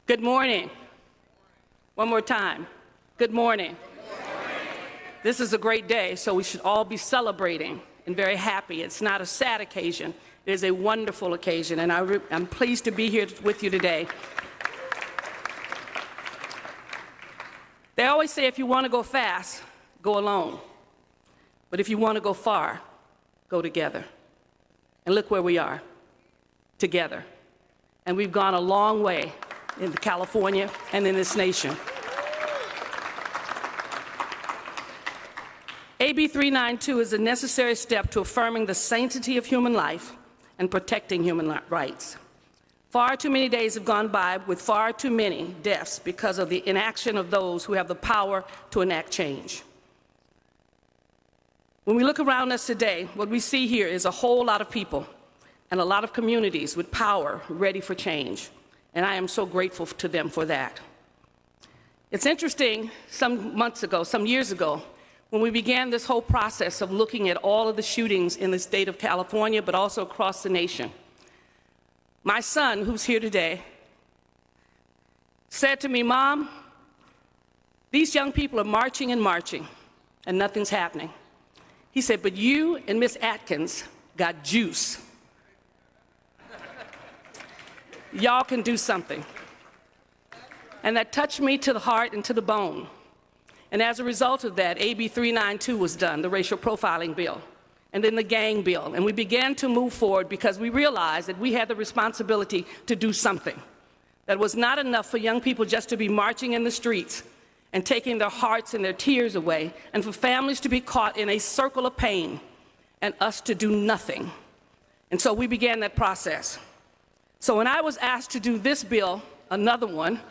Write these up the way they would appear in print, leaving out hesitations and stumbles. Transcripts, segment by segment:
Good morning. One more time. Good morning. This is a great day, so we should all be celebrating and very happy. It's not a sad occasion. It is a wonderful occasion, and I'm pleased to be here with you today. They always say if you want to go fast, go alone. But if you want to go far, go together. And look where we are, together. And we've gone a long way in California and in this nation. AB392 is a necessary step to affirming the sanctity of human life and protecting human rights. Far too many days have gone by with far too many deaths because of the inaction of those who have the power to enact change. When we look around us today, what we see here is a whole lot of people and a lot of communities with power ready for change. And I am so grateful to them for that. It's interesting, some years ago, when we began this whole process of looking at all of the shootings in the state of California, but also across the nation. My son, who's here today, said to me, "Mom, these young people are marching and marching, and nothing's happening." He said, "But you and Miss Atkins got juice. Y'all can do something." And that touched me to the heart and to the bone. And as a result of that, AB392 was done, the racial profiling bill, and then the gang bill. And we began to move forward because we realized that we had the responsibility to do something. That was not enough for young people just to be marching in the streets and taking their hearts and their tears away, and for families to be caught in a circle of pain and us to do nothing. And so we began that process. So when I was asked to do this bill, another one,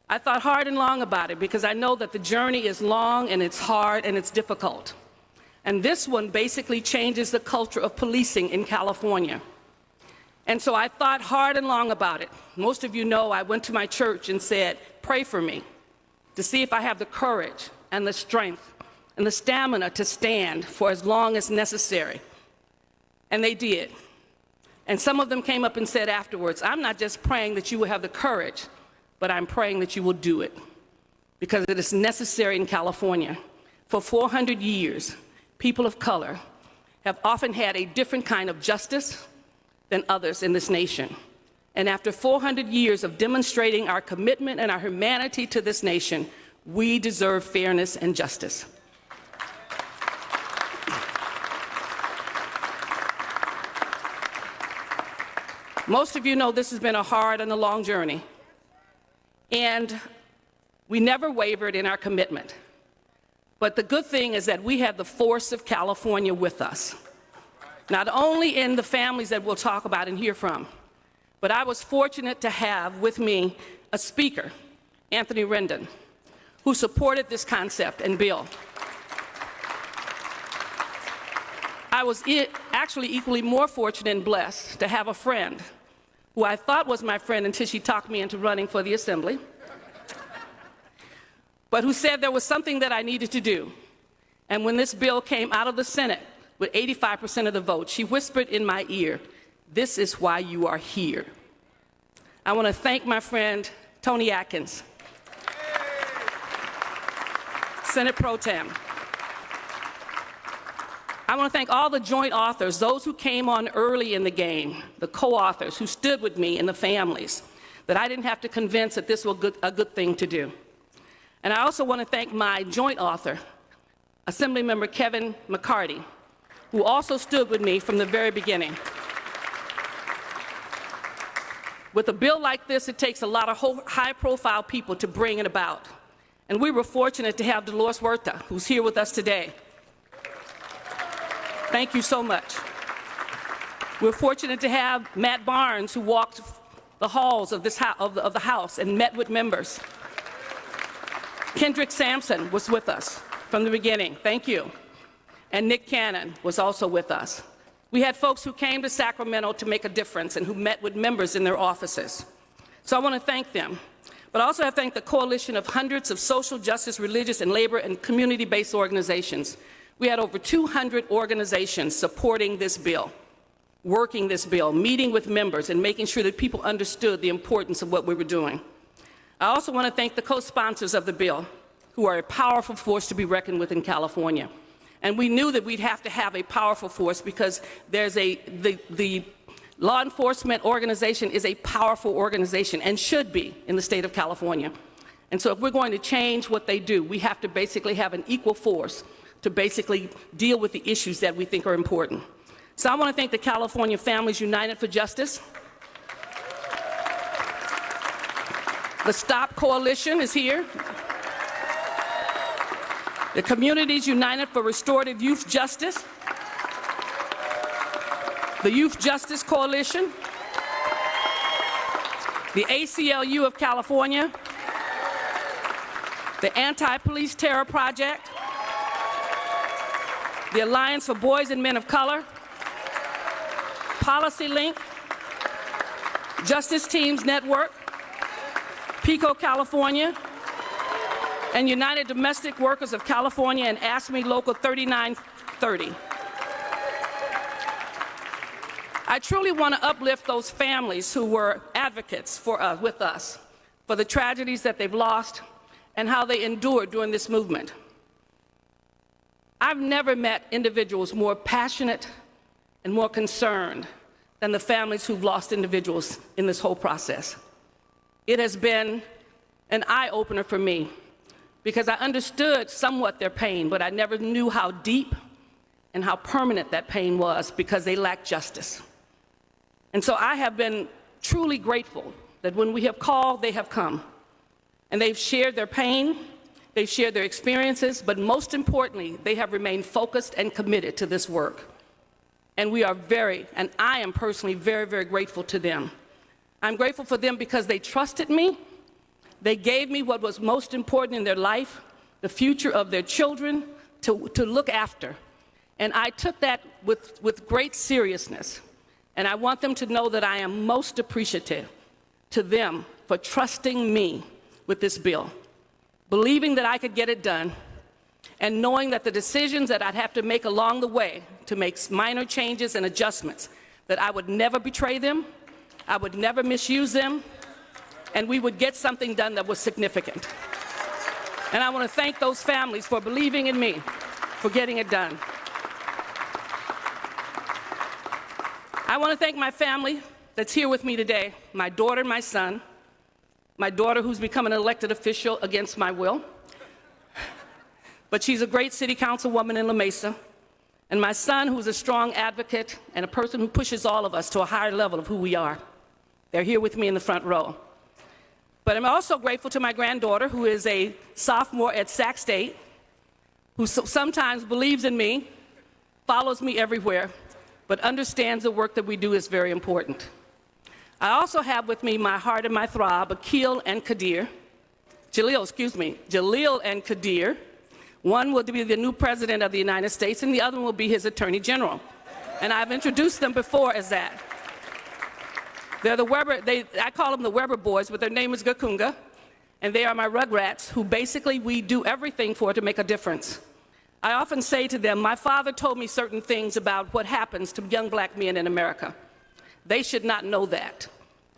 I thought hard and long about it because I know that the journey is long and it's hard and it's difficult. And this one basically changes the culture of policing in California. And so I thought hard and long about it. Most of you know I went to my church and said, "Pray for me," to see if I have the courage and the strength and the stamina to stand for as long as necessary. And they did. And some of them came up and said afterwards, "I'm not just praying that you will have the courage, but I'm praying that you will do it, because it is necessary in California. For 400 years, people of color have often had a different kind of justice than others in this nation. And after 400 years of demonstrating our commitment and our humanity to this nation, we deserve fairness and justice." Most of you know this has been a hard and a long journey. And we never wavered in our commitment. But the good thing is that we have the force of California with us. Not only in the families that we'll talk about and hear from, but I was fortunate to have with me a speaker, Anthony Rendon, who supported this concept and bill. I was actually equally more fortunate and blessed to have a friend who I thought was my friend until she talked me into running for the Assembly, but who said there was something that I needed to do. And when this bill came out of the Senate with 85% of the vote, she whispered in my ear, "This is why you are here." I want to thank my friend Tony Atkins, Senate Pro Tem. I want to thank all the joint authors, those who came on early in the game, the co-authors who stood with me and the families, that I didn't have to convince that this was a good thing to do. And I also want to thank my joint author, Assemblymember Kevin McCarty, who also stood with me from the very beginning. With a bill like this, it takes a lot of high-profile people to bring it about. And we were fortunate to have Dolores Huerta, who's here with us today. Thank you so much. We're fortunate to have Matt Barnes, who walked the halls of the House and met with members. Kendrick Sampson was with us from the beginning. Thank you. And Nick Cannon was also with us. We had folks who came to Sacramento to make a difference and who met with members in their offices. So I want to thank them. But also I thank the coalition of hundreds of social justice, religious, and labor and community-based organizations. We had over 200 organizations supporting this bill, working this bill, meeting with members, and making sure that people understood the importance of what we were doing. I also want to thank the co-sponsors of the bill, who are a powerful force to be reckoned with in California. And we knew that we'd have to have a powerful force because the law enforcement organization is a powerful organization and should be in the state of California. And so if we're going to change what they do, we have to basically have an equal force to basically deal with the issues that we think are important. So I want to thank the California Families United for Justice. The STOP Coalition is here. The Communities United for Restorative Youth Justice. The Youth Justice Coalition. The ACLU of California. The Anti-Police Terror Project. The Alliance for Boys and Men of Color. Policy Link. Justice Teams Network. PICO California, and United Domestic Workers of California and ASME Local 3930. I truly want to uplift those families who were advocates with us for the tragedies that they've lost and how they endured during this movement. I've never met individuals more passionate and more concerned than the families who've lost individuals in this whole process. It has been an eye-opener for me because I understood somewhat their pain, but I never knew how deep and how permanent that pain was because they lacked justice. And so I have been truly grateful that when we have called, they have come. And they've shared their pain, they've shared their experiences, but most importantly, they have remained focused and committed to this work. And I am personally very, very grateful to them. I'm grateful for them because they trusted me. They gave me what was most important in their life, the future of their children, to look after. And I took that with great seriousness. And I want them to know that I am most appreciative to them for trusting me with this bill, believing that I could get it done, and knowing that the decisions that I'd have to make along the way to make minor changes and adjustments, that I would never betray them, I would never misuse them, and we would get something done that was significant. And I want to thank those families for believing in me, for getting it done. I want to thank my family that's here with me today, my daughter and my son, my daughter who's become an elected official against my will, but she's a great city councilwoman in La Mesa, and my son who's a strong advocate and a person who pushes all of us to a higher level of who we are. They're here with me in the front row. But I'm also grateful to my granddaughter, who is a sophomore at Sac State, who sometimes believes in me, follows me everywhere, but understands the work that we do is very important. I also have with me my heart and my throb, Jalil and Kadir. One will be the new president of the United States, and the other one will be his attorney general. And I've introduced them before as that. They're the Weber, I call them the Weber boys, but their name is Gakunga, and they are my rugrats who basically we do everything for to make a difference. I often say to them, my father told me certain things about what happens to young black men in America. They should not know that,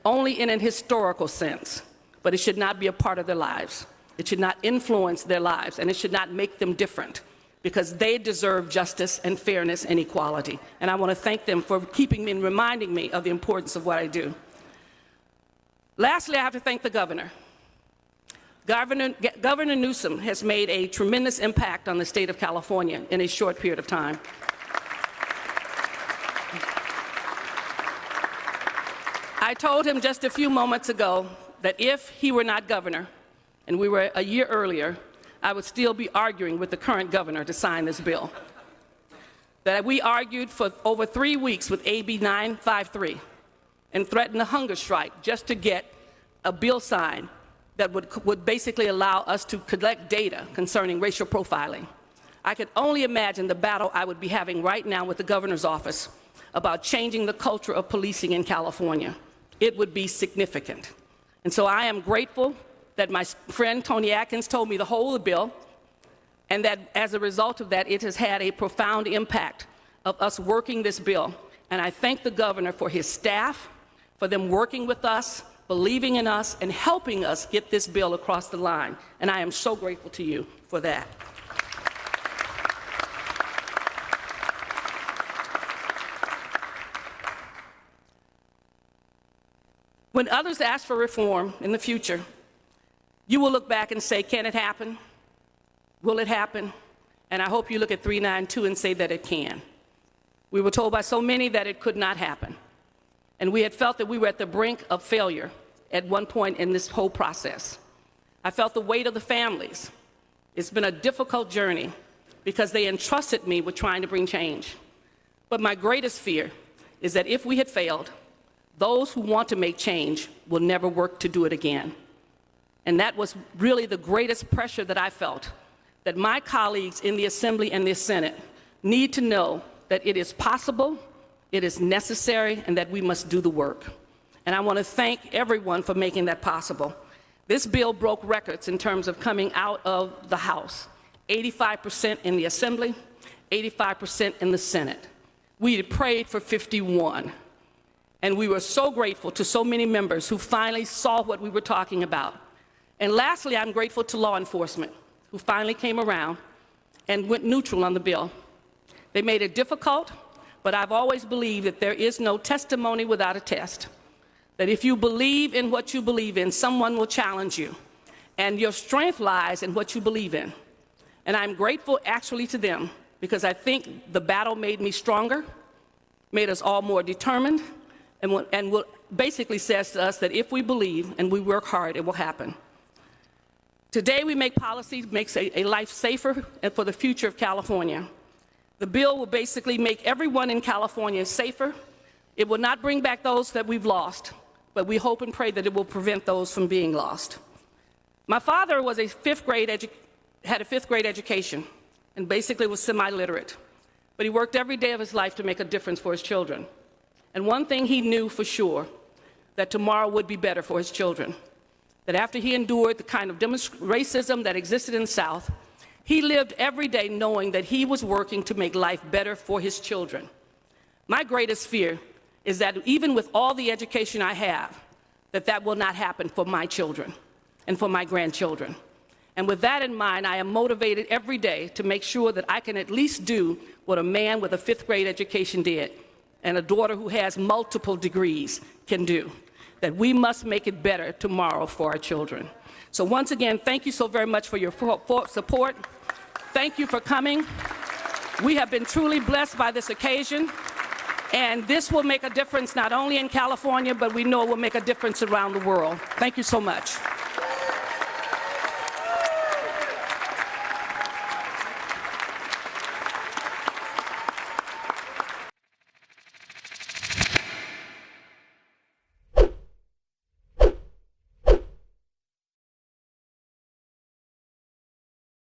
only in an historical sense, but it should not be a part of their lives. It should not influence their lives, and it should not make them different, because they deserve justice and fairness and equality. And I want to thank them for keeping me and reminding me of the importance of what I do. Lastly, I have to thank the governor. Governor Newsom has made a tremendous impact on the state of California in a short period of time. I told him just a few moments ago that if he were not governor, and we were a year earlier, I would still be arguing with the current governor to sign this bill. That we argued for over 3 weeks with AB392 and threatened a hunger strike just to get a bill signed that would basically allow us to collect data concerning racial profiling. I could only imagine the battle I would be having right now with the governor's office about changing the culture of policing in California. It would be significant. And so I am grateful that my friend Tony Atkins told me to hold the bill, and that as a result of that, it has had a profound impact of us working this bill. And I thank the governor for his staff, for them working with us, believing in us, and helping us get this bill across the line. And I am so grateful to you for that. When others ask for reform in the future, you will look back and say, can it happen? Will it happen? And I hope you look at 392 and say that it can. We were told by so many that it could not happen. And we had felt that we were at the brink of failure at one point in this whole process. I felt the weight of the families. It's been a difficult journey because they entrusted me with trying to bring change. But my greatest fear is that if we had failed, those who want to make change will never work to do it again. And that was really the greatest pressure that I felt, that my colleagues in the Assembly and the Senate need to know that it is possible, it is necessary, and that we must do the work. And I want to thank everyone for making that possible. This bill broke records in terms of coming out of the House. 85% in the Assembly, 85% in the Senate. We had prayed for 51. And we were so grateful to so many members who finally saw what we were talking about. And lastly, I'm grateful to law enforcement, who finally came around and went neutral on the bill. They made it difficult, but I've always believed that there is no testimony without a test. That if you believe in what you believe in, someone will challenge you. And your strength lies in what you believe in. And I'm grateful actually to them, because I think the battle made me stronger, made us all more determined, and basically says to us that if we believe and we work hard, it will happen. Today we make policy that makes a life safer and for the future of California. The bill will basically make everyone in California safer. It will not bring back those that we've lost, but we hope and pray that it will prevent those from being lost. My father was had a fifth grade education and basically was semi-literate, but he worked every day of his life to make a difference for his children. And one thing he knew for sure, that tomorrow would be better for his children. That after he endured the kind of racism that existed in the South, he lived every day knowing that he was working to make life better for his children. My greatest fear is that even with all the education I have, that will not happen for my children and for my grandchildren. And with that in mind, I am motivated every day to make sure that I can at least do what a man with a fifth grade education did, and a daughter who has multiple degrees can do, that we must make it better tomorrow for our children. So once again, thank you so very much for your support. Thank you for coming. We have been truly blessed by this occasion, and this will make a difference not only in California, but we know it will make a difference around the world. Thank you so much.